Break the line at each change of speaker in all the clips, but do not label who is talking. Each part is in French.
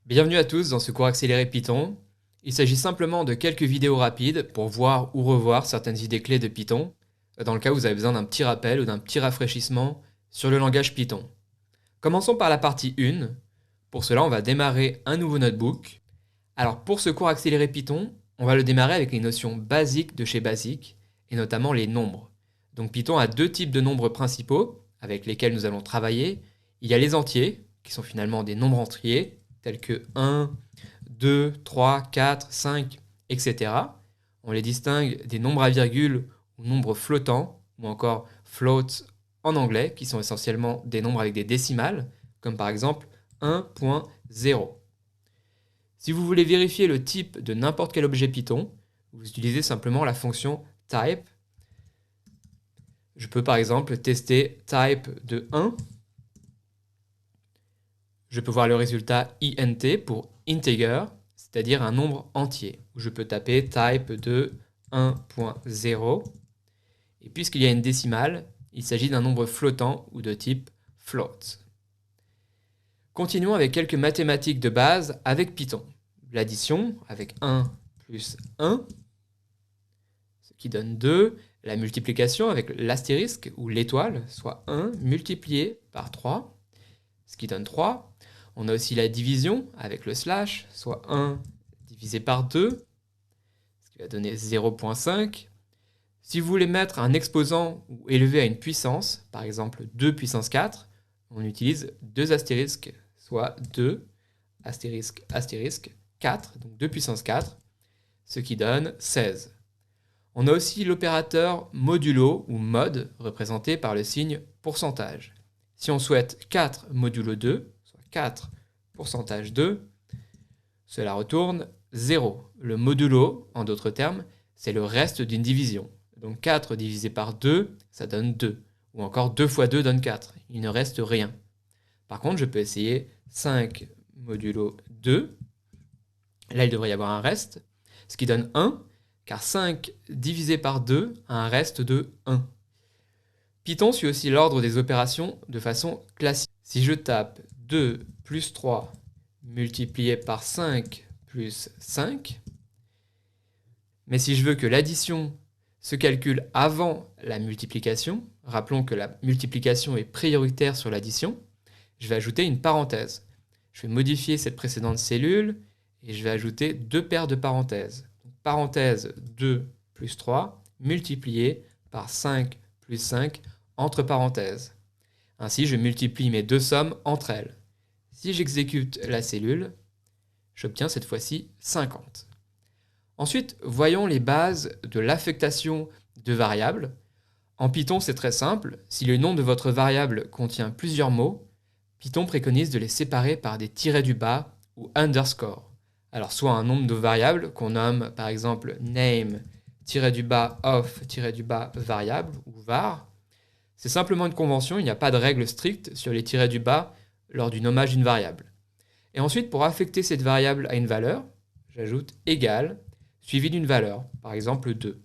Bienvenue à tous dans ce cours accéléré Python. Il s'agit simplement de quelques vidéos rapides pour voir ou revoir certaines idées clés de Python, dans le cas où vous avez besoin d'un petit rappel ou d'un petit rafraîchissement sur le langage Python. Commençons par la partie 1. Pour cela, on va démarrer un nouveau notebook. Alors pour ce cours accéléré Python, on va le démarrer avec les notions basiques de chez Basic, et notamment les nombres. Donc Python a deux types de nombres principaux avec lesquels nous allons travailler. Il y a les entiers, qui sont finalement des nombres entiers, tels que 1, 2, 3, 4, 5, etc. On les distingue des nombres à virgule ou nombres flottants, ou encore floats en anglais, qui sont essentiellement des nombres avec des décimales, comme par exemple 1.0. Si vous voulez vérifier le type de n'importe quel objet Python, vous utilisez simplement la fonction type. Je peux par exemple tester type de 1. Je peux voir le résultat int pour integer, c'est-à-dire un nombre entier. Je peux taper type de 1.0. Et puisqu'il y a une décimale, il s'agit d'un nombre flottant ou de type float. Continuons avec quelques mathématiques de base avec Python. L'addition avec 1 plus 1, ce qui donne 2. La multiplication avec l'astérisque ou l'étoile, soit 1 multiplié par 3, ce qui donne 3. On a aussi la division avec le slash, soit 1 divisé par 2, ce qui va donner 0.5. Si vous voulez mettre un exposant ou élever à une puissance, par exemple 2 puissance 4, on utilise 2 astérisques, soit 2 astérisque astérisque 4, donc 2 puissance 4, ce qui donne 16. On a aussi l'opérateur modulo ou mod, représenté par le signe pourcentage. Si on souhaite 4 modulo 2, 4 pourcentage 2, cela retourne 0. Le modulo, en d'autres termes, c'est le reste d'une division. Donc 4 divisé par 2, ça donne 2. Ou encore 2 fois 2 donne 4. Il ne reste rien. Par contre, je peux essayer 5 modulo 2. Là, il devrait y avoir un reste, ce qui donne 1, car 5 divisé par 2 a un reste de 1. Python suit aussi l'ordre des opérations de façon classique. Si je tape 2 plus 3 multiplié par 5 plus 5, mais si je veux que l'addition se calcule avant la multiplication, rappelons que la multiplication est prioritaire sur l'addition, je vais ajouter une parenthèse. Je vais modifier cette précédente cellule et je vais ajouter deux paires de parenthèses. Donc, parenthèse 2 plus 3 multiplié par 5 plus 5 entre parenthèses. Ainsi, je multiplie mes deux sommes entre elles. Si j'exécute la cellule, j'obtiens cette fois-ci 50. Ensuite, voyons les bases de l'affectation de variables. En Python, c'est très simple. Si le nom de votre variable contient plusieurs mots, Python préconise de les séparer par des tirets du bas ou underscore. Alors, soit un nombre de variables qu'on nomme par exemple name-of-variable ou var. C'est simplement une convention, il n'y a pas de règle stricte sur les tirets du bas lors du nommage d'une variable. Et ensuite, pour affecter cette variable à une valeur, j'ajoute égal, suivi d'une valeur, par exemple 2.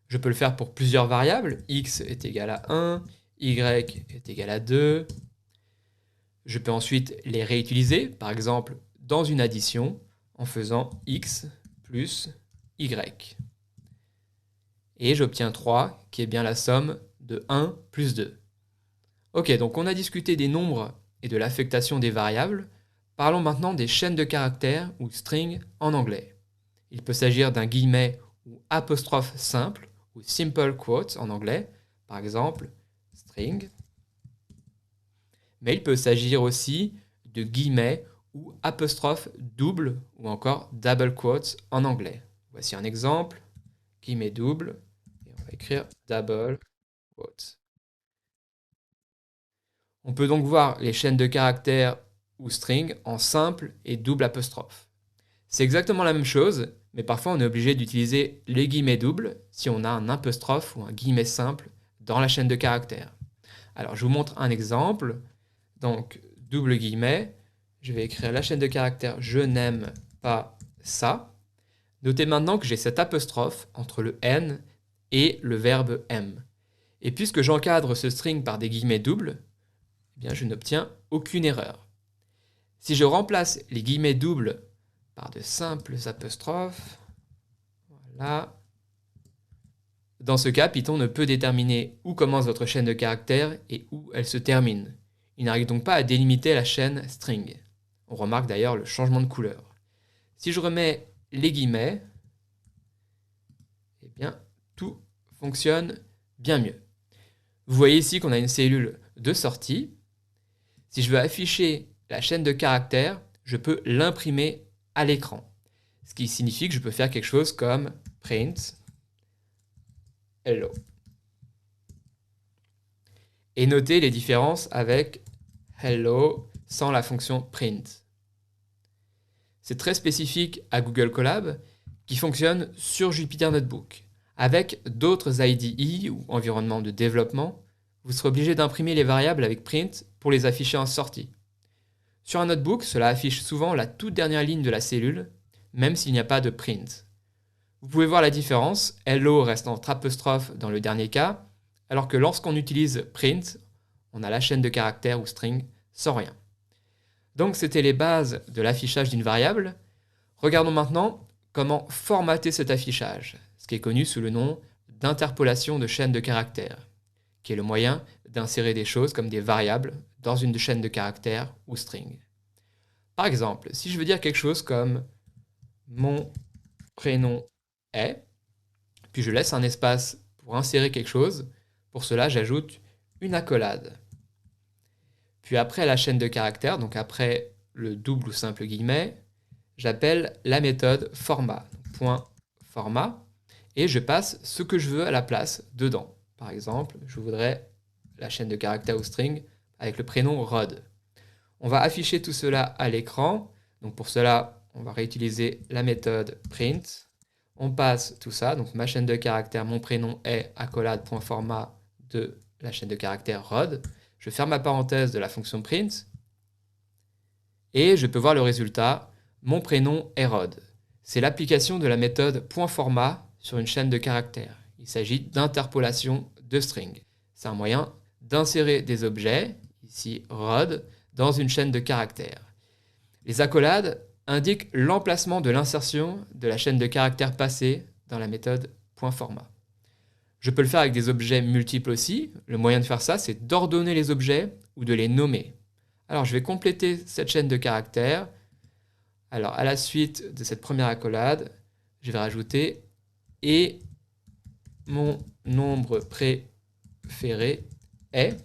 Je peux le faire pour plusieurs variables, x est égal à 1, y est égal à 2. Je peux ensuite les réutiliser, par exemple dans une addition, en faisant x plus y. Et j'obtiens 3, qui est bien la somme de 1 plus 2. Ok, donc on a discuté des nombres et de l'affectation des variables. Parlons maintenant des chaînes de caractères ou strings en anglais. Il peut s'agir d'un guillemet ou apostrophe simple ou simple quote en anglais, par exemple string. Mais il peut s'agir aussi de guillemets ou apostrophe double ou encore double quotes en anglais. Voici un exemple, guillemet double, et on va écrire double quotes. On peut donc voir les chaînes de caractères ou strings en simple et double apostrophe. C'est exactement la même chose, mais parfois on est obligé d'utiliser les guillemets doubles si on a un apostrophe ou un guillemet simple dans la chaîne de caractères. Alors je vous montre un exemple. Donc double guillemet, je vais écrire la chaîne de caractères je n'aime pas ça. Notez maintenant que j'ai cet apostrophe entre le n et le verbe aime. Et puisque j'encadre ce string par des guillemets doubles, eh bien je n'obtiens aucune erreur. Si je remplace les guillemets doubles par de simples apostrophes, voilà. Dans ce cas, Python ne peut déterminer où commence votre chaîne de caractères et où elle se termine. Il n'arrive donc pas à délimiter la chaîne string. On remarque d'ailleurs le changement de couleur. Si je remets les guillemets, eh bien, tout fonctionne bien mieux. Vous voyez ici qu'on a une cellule de sortie. Si je veux afficher la chaîne de caractères, je peux l'imprimer à l'écran. Ce qui signifie que je peux faire quelque chose comme print hello. Et noter les différences avec hello sans la fonction print. C'est très spécifique à Google Colab qui fonctionne sur Jupyter Notebook. Avec d'autres IDE ou environnements de développement, vous serez obligé d'imprimer les variables avec print pour les afficher en sortie. Sur un notebook, cela affiche souvent la toute dernière ligne de la cellule, même s'il n'y a pas de print. Vous pouvez voir la différence, hello reste entre apostrophe dans le dernier cas, alors que lorsqu'on utilise print, on a la chaîne de caractères ou string sans rien. Donc c'était les bases de l'affichage d'une variable. Regardons maintenant comment formater cet affichage, ce qui est connu sous le nom d'interpolation de chaîne de caractères, qui est le moyen d'insérer des choses comme des variables dans une chaîne de caractères ou string. Par exemple, si je veux dire quelque chose comme mon prénom est, puis je laisse un espace pour insérer quelque chose, pour cela j'ajoute une accolade. Puis après la chaîne de caractères, donc après le double ou simple guillemet, j'appelle la méthode format, point format, et je passe ce que je veux à la place dedans. Par exemple, je voudrais la chaîne de caractères ou string avec le prénom Rod. On va afficher tout cela à l'écran. Donc pour cela, on va réutiliser la méthode print. On passe tout ça, donc ma chaîne de caractères, mon prénom est accolade.format de la chaîne de caractères Rod. Je ferme ma parenthèse de la fonction print et je peux voir le résultat. Mon prénom est Rod. C'est l'application de la méthode .format sur une chaîne de caractères. Il s'agit d'interpolation de string. C'est un moyen d'insérer des objets, ici Rod, dans une chaîne de caractères. Les accolades indiquent l'emplacement de l'insertion de la chaîne de caractères passée dans la méthode .format. Je peux le faire avec des objets multiples aussi. Le moyen de faire ça, c'est d'ordonner les objets ou de les nommer. Alors, je vais compléter cette chaîne de caractères. Alors, à la suite de cette première accolade, je vais rajouter « et mon nombre préféré est »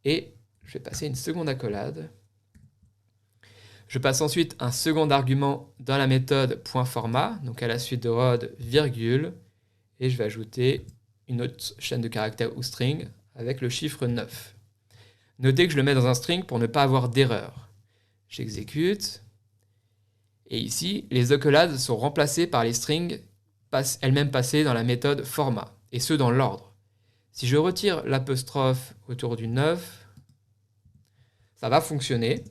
et je vais passer une seconde accolade. Je passe ensuite un second argument dans la méthode .format, donc à la suite de Rod, virgule, et je vais ajouter une autre chaîne de caractères ou string avec le chiffre 9. Notez que je le mets dans un string pour ne pas avoir d'erreur. J'exécute. Et ici, les accolades sont remplacées par les strings elles-mêmes passées dans la méthode format, et ce dans l'ordre. Si je retire l'apostrophe autour du 9, ça va fonctionner.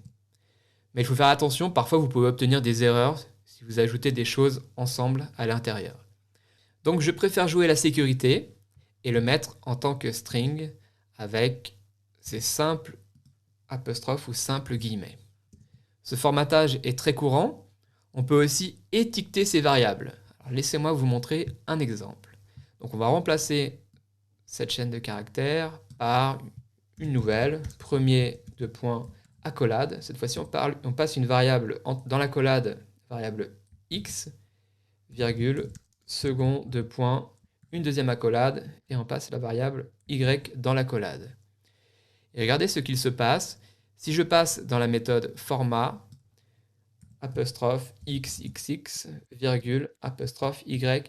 Mais il faut faire attention, parfois vous pouvez obtenir des erreurs si vous ajoutez des choses ensemble à l'intérieur. Donc je préfère jouer la sécurité et le mettre en tant que string avec ces simples apostrophes ou simples guillemets. Ce formatage est très courant. On peut aussi étiqueter ces variables. Laissez-moi vous montrer un exemple. Donc on va remplacer cette chaîne de caractères par une nouvelle, premier de point accolade. Cette fois-ci, on passe une variable dans l'accolade, variable x, virgule, second de point, une deuxième accolade, et on passe la variable y dans l'accolade. Et regardez ce qu'il se passe. Si je passe dans la méthode format, apostrophe xxx, virgule, apostrophe yy.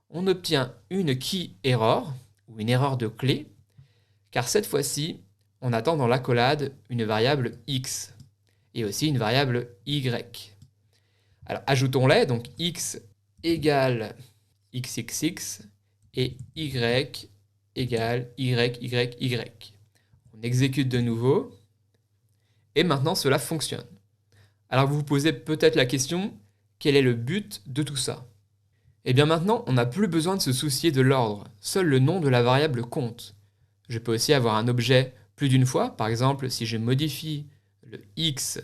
On obtient une key error, ou une erreur de clé, car cette fois-ci, on attend dans l'accolade une variable x, et aussi une variable y. Alors ajoutons-les, donc x égale xxx, et y égale yyyy. On exécute de nouveau, et maintenant cela fonctionne. Alors vous vous posez peut-être la question, quel est le but de tout ça? Et bien maintenant, on n'a plus besoin de se soucier de l'ordre, seul le nom de la variable compte. Je peux aussi avoir un objet plus d'une fois, par exemple si je modifie le x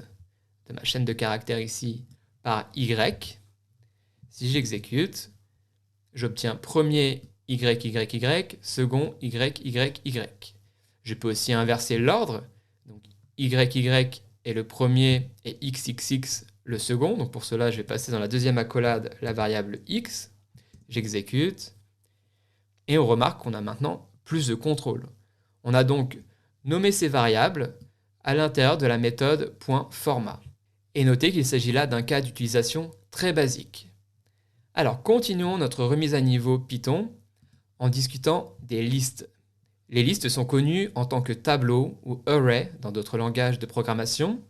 de ma chaîne de caractères ici par y. Si j'exécute, j'obtiens premier y, y, y, second y, y, y. Je peux aussi inverser l'ordre. Donc y, y est le premier et x, x, x le second. Donc pour cela, je vais passer dans la deuxième accolade la variable x. J'exécute. Et on remarque qu'on a maintenant plus de contrôle. On a donc nommé ces variables à l'intérieur de la méthode .format. Et notez qu'il s'agit là d'un cas d'utilisation très basique. Alors continuons notre remise à niveau Python en discutant des listes. Les listes sont connues en tant que tableau ou array dans d'autres langages de programmation,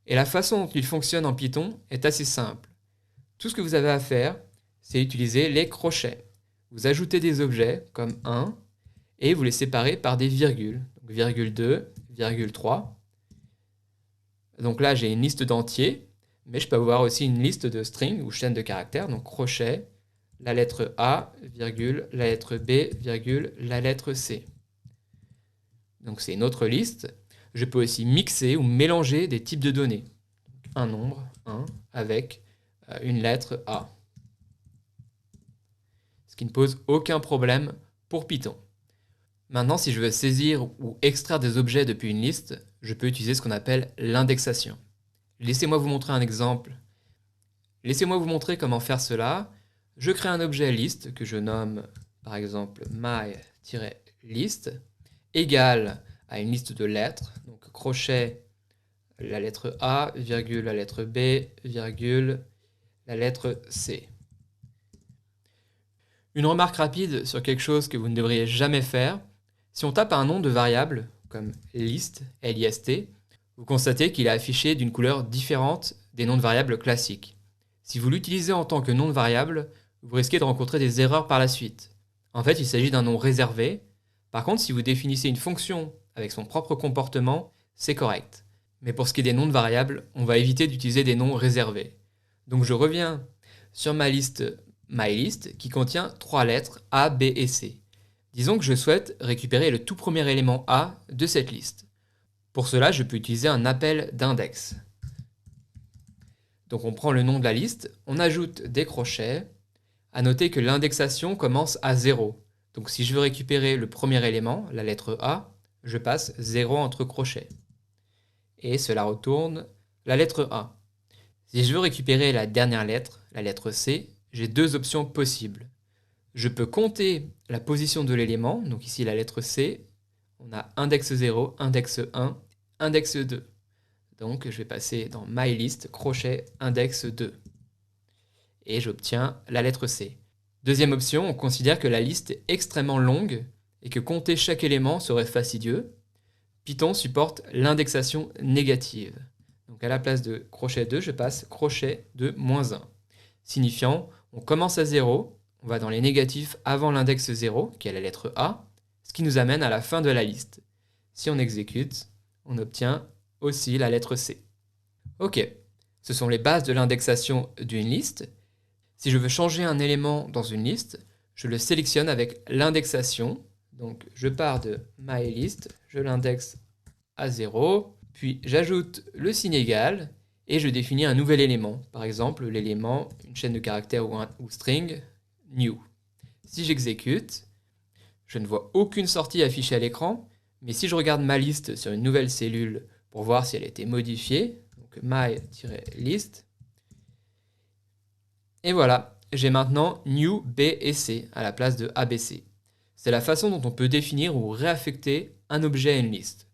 et la façon dont ils fonctionnent en Python est assez simple. Tout ce que vous avez à faire, c'est utiliser les crochets. Vous ajoutez des objets comme 1 et vous les séparez par des virgules. Donc virgule 2, virgule 3. Donc là, j'ai une liste d'entiers, mais je peux avoir aussi une liste de strings ou chaînes de caractères. Donc crochet, la lettre A, virgule, la lettre B, virgule, la lettre C. Donc c'est une autre liste. Je peux aussi mixer ou mélanger des types de données. Donc, un nombre, 1, avec une lettre A. Ce qui ne pose aucun problème pour Python. Maintenant, si je veux saisir ou extraire des objets depuis une liste, je peux utiliser ce qu'on appelle l'indexation. Laissez-moi vous montrer un exemple. Laissez-moi vous montrer comment faire cela. Je crée un objet liste que je nomme par exemple my-list égale à une liste de lettres. Donc crochet la lettre A, virgule la lettre B, virgule la lettre C. Une remarque rapide sur quelque chose que vous ne devriez jamais faire. Si on tape un nom de variable, comme list, L-I-S-T, vous constatez qu'il est affiché d'une couleur différente des noms de variables classiques. Si vous l'utilisez en tant que nom de variable, vous risquez de rencontrer des erreurs par la suite. En fait, il s'agit d'un nom réservé. Par contre, si vous définissez une fonction avec son propre comportement, c'est correct. Mais pour ce qui est des noms de variables, on va éviter d'utiliser des noms réservés. Donc je reviens sur ma liste MyList qui contient 3 lettres A, B et C. Disons que je souhaite récupérer le tout premier élément A de cette liste. Pour cela, je peux utiliser un appel d'index. Donc on prend le nom de la liste, on ajoute des crochets. À noter que l'indexation commence à 0. Donc si je veux récupérer le premier élément, la lettre A, je passe 0 entre crochets. Et cela retourne la lettre A. Si je veux récupérer la dernière lettre, la lettre C, j'ai deux options possibles. Je peux compter la position de l'élément, donc ici la lettre C, on a index 0, index 1, index 2. Donc je vais passer dans MyList, crochet, index 2. Et j'obtiens la lettre C. Deuxième option, on considère que la liste est extrêmement longue et que compter chaque élément serait fastidieux. Python supporte l'indexation négative. Donc à la place de crochet 2, je passe crochet de -1, signifiant on commence à 0, on va dans les négatifs avant l'index 0, qui est la lettre A, ce qui nous amène à la fin de la liste. Si on exécute, on obtient aussi la lettre C. Ok, ce sont les bases de l'indexation d'une liste. Si je veux changer un élément dans une liste, je le sélectionne avec l'indexation. Donc je pars de MyList, je l'indexe à 0, puis j'ajoute le signe égal et je définis un nouvel élément. Par exemple, l'élément, une chaîne de caractères ou string, new. Si j'exécute, je ne vois aucune sortie affichée à l'écran, mais si je regarde ma liste sur une nouvelle cellule pour voir si elle a été modifiée, donc my-list, et voilà, j'ai maintenant new, B et C à la place de ABC. C'est la façon dont on peut définir ou réaffecter un objet à une liste.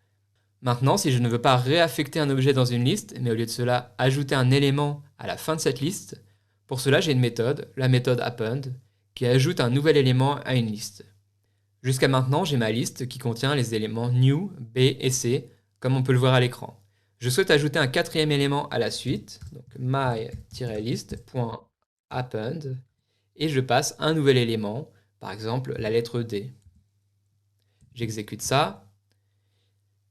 Maintenant, si je ne veux pas réaffecter un objet dans une liste, mais au lieu de cela ajouter un élément à la fin de cette liste, pour cela j'ai une méthode, la méthode append, qui ajoute un nouvel élément à une liste. Jusqu'à maintenant, j'ai ma liste qui contient les éléments new, B et C, comme on peut le voir à l'écran. Je souhaite ajouter un quatrième élément à la suite, donc my-list.append, et je passe un nouvel élément, par exemple la lettre D. J'exécute ça,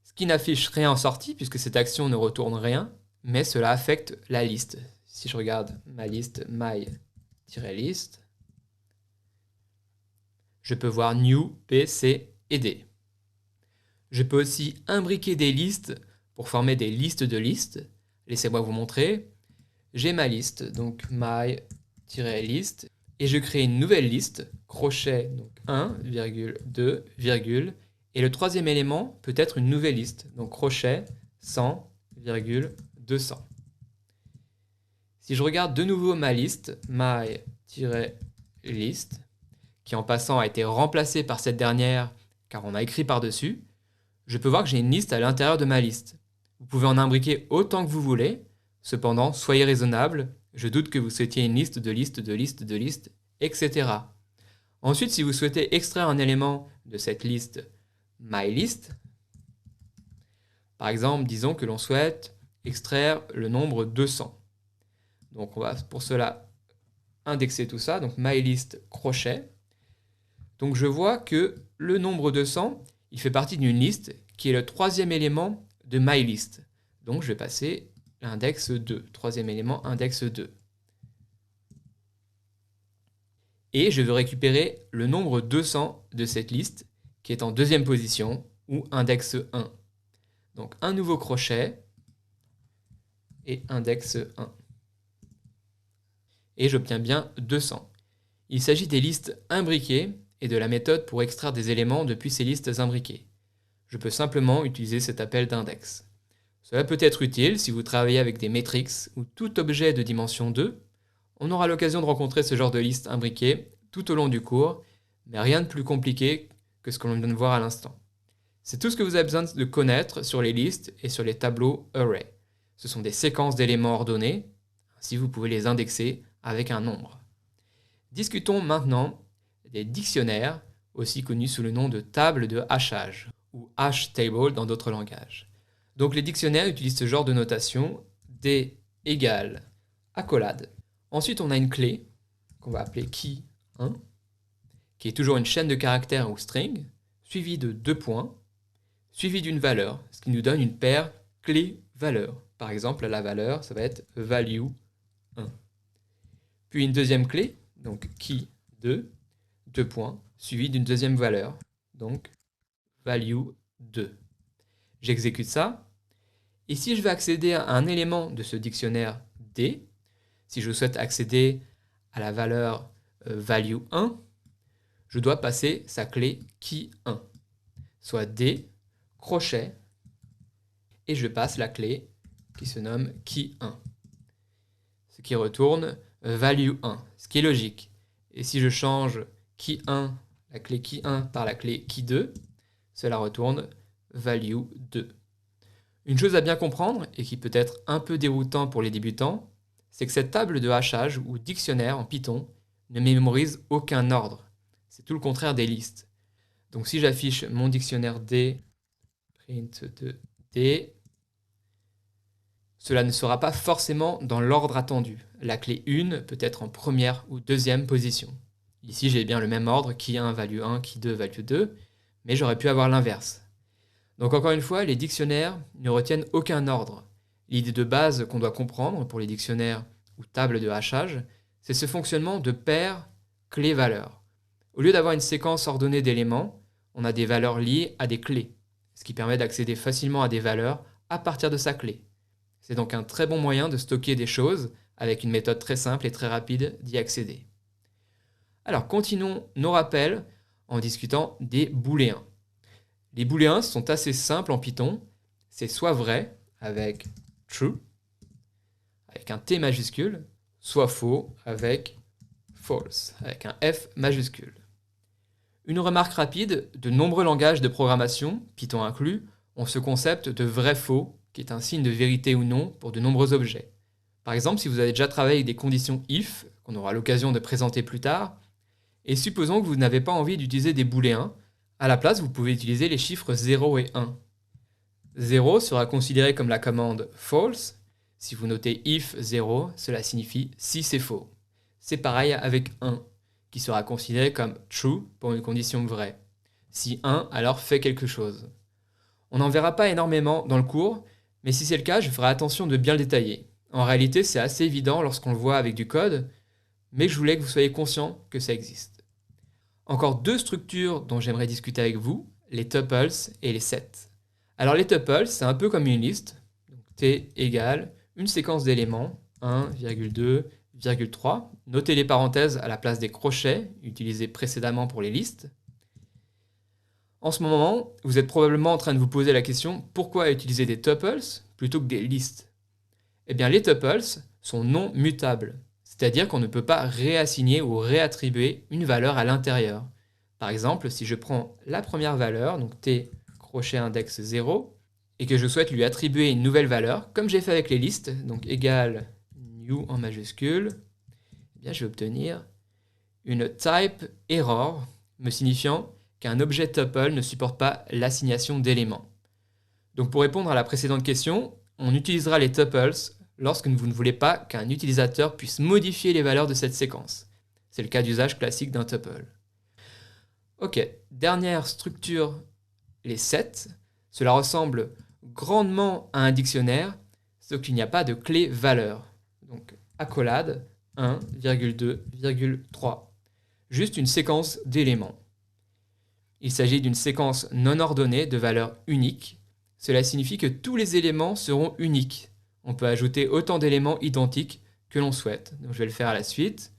ce qui n'affiche rien en sortie puisque cette action ne retourne rien, mais cela affecte la liste. Si je regarde ma liste my-list, je peux voir new, B, C et D. Je peux aussi imbriquer des listes pour former des listes de listes. Laissez-moi vous montrer. J'ai ma liste, donc my-list, et je crée une nouvelle liste, crochet, donc 1, 2, et le troisième élément peut être une nouvelle liste, donc crochet 100, 200. Si je regarde de nouveau ma liste, my-list, qui en passant a été remplacée par cette dernière car on a écrit par-dessus, je peux voir que j'ai une liste à l'intérieur de ma liste. Vous pouvez en imbriquer autant que vous voulez, cependant, soyez raisonnable, je doute que vous souhaitiez une liste de listes de listes de listes, etc. Ensuite, si vous souhaitez extraire un élément de cette liste myList, par exemple, disons que l'on souhaite extraire le nombre 200. Donc on va pour cela indexer tout ça, donc myList crochet. Donc je vois que le nombre 200, il fait partie d'une liste qui est le troisième élément de myList. Donc je vais passer l'index 2, troisième élément, index 2. Et je veux récupérer le nombre 200 de cette liste qui est en deuxième position ou index 1. Donc un nouveau crochet et index 1. Et j'obtiens bien 200. Il s'agit des listes imbriquées et de la méthode pour extraire des éléments depuis ces listes imbriquées. Je peux simplement utiliser cet appel d'index. Cela peut être utile si vous travaillez avec des matrix ou tout objet de dimension 2. On aura l'occasion de rencontrer ce genre de liste imbriquée tout au long du cours, mais rien de plus compliqué que ce que l'on vient de voir à l'instant. C'est tout ce que vous avez besoin de connaître sur les listes et sur les tableaux array. Ce sont des séquences d'éléments ordonnés, ainsi vous pouvez les indexer avec un nombre. Discutons maintenant des dictionnaires, aussi connus sous le nom de table de hachage, ou hash table dans d'autres langages. Donc les dictionnaires utilisent ce genre de notation, D égale accolade. Ensuite on a une clé, qu'on va appeler key 1, qui est toujours une chaîne de caractères ou string, suivie de 2 points, suivie d'une valeur, ce qui nous donne une paire clé-valeur. Par exemple, la valeur, ça va être value 1. Puis une deuxième clé, donc key 2, 2 points, suivi d'une deuxième valeur, donc value 2. J'exécute ça, et si je veux accéder à un élément de ce dictionnaire D, si je souhaite accéder à la valeur value 1, je dois passer sa clé key 1, soit D, crochet, et je passe la clé qui se nomme key 1, ce qui retourne value 1, ce qui est logique. Et si je change key 1, la clé key 1 par la clé key 2, cela retourne value 2. Une chose à bien comprendre, et qui peut être un peu déroutant pour les débutants, c'est que cette table de hachage ou dictionnaire en Python ne mémorise aucun ordre. C'est tout le contraire des listes. Donc si j'affiche mon dictionnaire D, print de D, cela ne sera pas forcément dans l'ordre attendu. La clé 1 peut être en première ou deuxième position. Ici, j'ai bien le même ordre, key 1, value 1, key 2, value 2, mais j'aurais pu avoir l'inverse. Donc encore une fois, les dictionnaires ne retiennent aucun ordre. L'idée de base qu'on doit comprendre pour les dictionnaires ou tables de hachage, c'est ce fonctionnement de paire clé-valeur. Au lieu d'avoir une séquence ordonnée d'éléments, on a des valeurs liées à des clés, ce qui permet d'accéder facilement à des valeurs à partir de sa clé. C'est donc un très bon moyen de stocker des choses avec une méthode très simple et très rapide d'y accéder. Alors continuons nos rappels en discutant des booléens. Les booléens sont assez simples en Python. C'est soit vrai avec true, avec un T majuscule, soit faux avec false, avec un F majuscule. Une remarque rapide, de nombreux langages de programmation, Python inclus, ont ce concept de vrai-faux, qui est un signe de vérité ou non pour de nombreux objets. Par exemple, si vous avez déjà travaillé avec des conditions if, qu'on aura l'occasion de présenter plus tard, et supposons que vous n'avez pas envie d'utiliser des booléens, à la place, vous pouvez utiliser les chiffres 0 et 1. 0 sera considéré comme la commande false. Si vous notez if 0, cela signifie si c'est faux. C'est pareil avec 1, qui sera considéré comme true pour une condition vraie. Si 1, alors fait quelque chose. On n'en verra pas énormément dans le cours, mais si c'est le cas, je ferai attention de bien le détailler. En réalité, c'est assez évident lorsqu'on le voit avec du code, mais je voulais que vous soyez conscient que ça existe. Encore deux structures dont j'aimerais discuter avec vous, les tuples et les sets. Alors les tuples, c'est un peu comme une liste. Donc, T égale une séquence d'éléments, 1, 2, 3. Notez les parenthèses à la place des crochets utilisés précédemment pour les listes. En ce moment, vous êtes probablement en train de vous poser la question pourquoi utiliser des tuples plutôt que des listes? Eh bien, les tuples sont non mutables, c'est-à-dire qu'on ne peut pas réassigner ou réattribuer une valeur à l'intérieur. Par exemple, si je prends la première valeur, donc t crochet index 0, et que je souhaite lui attribuer une nouvelle valeur, comme j'ai fait avec les listes, donc égale new en majuscule, eh bien, je vais obtenir une type error, me signifiant qu'un objet tuple ne supporte pas l'assignation d'éléments. Donc pour répondre à la précédente question, on utilisera les tuples lorsque vous ne voulez pas qu'un utilisateur puisse modifier les valeurs de cette séquence. C'est le cas d'usage classique d'un tuple. Ok, dernière structure, les sets. Cela ressemble grandement à un dictionnaire, sauf qu'il n'y a pas de clé valeur. Donc accolade 1, 2, 3. Juste une séquence d'éléments. Il s'agit d'une séquence non ordonnée de valeurs uniques. Cela signifie que tous les éléments seront uniques. On peut ajouter autant d'éléments identiques que l'on souhaite. Donc je vais le faire à la suite.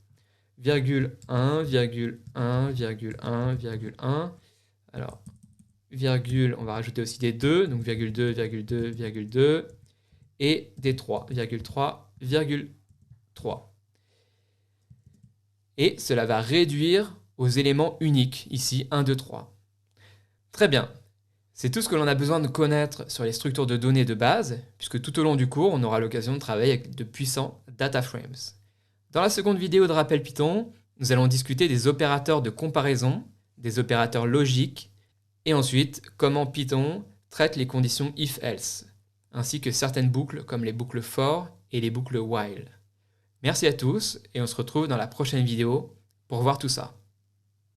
Virgule 1, virgule 1, virgule 1, virgule 1. Alors, virgule, on va rajouter aussi des 2, donc virgule 2, virgule 2, virgule 2. Et des 3, virgule 3, virgule 3. Et cela va réduire aux éléments uniques, ici 1, 2, 3. Très bien, c'est tout ce que l'on a besoin de connaître sur les structures de données de base, puisque tout au long du cours, on aura l'occasion de travailler avec de puissants data frames. Dans la seconde vidéo de Rappel Python, nous allons discuter des opérateurs de comparaison, des opérateurs logiques, et ensuite comment Python traite les conditions if-else, ainsi que certaines boucles comme les boucles for et les boucles while. Merci à tous, et on se retrouve dans la prochaine vidéo pour voir tout ça.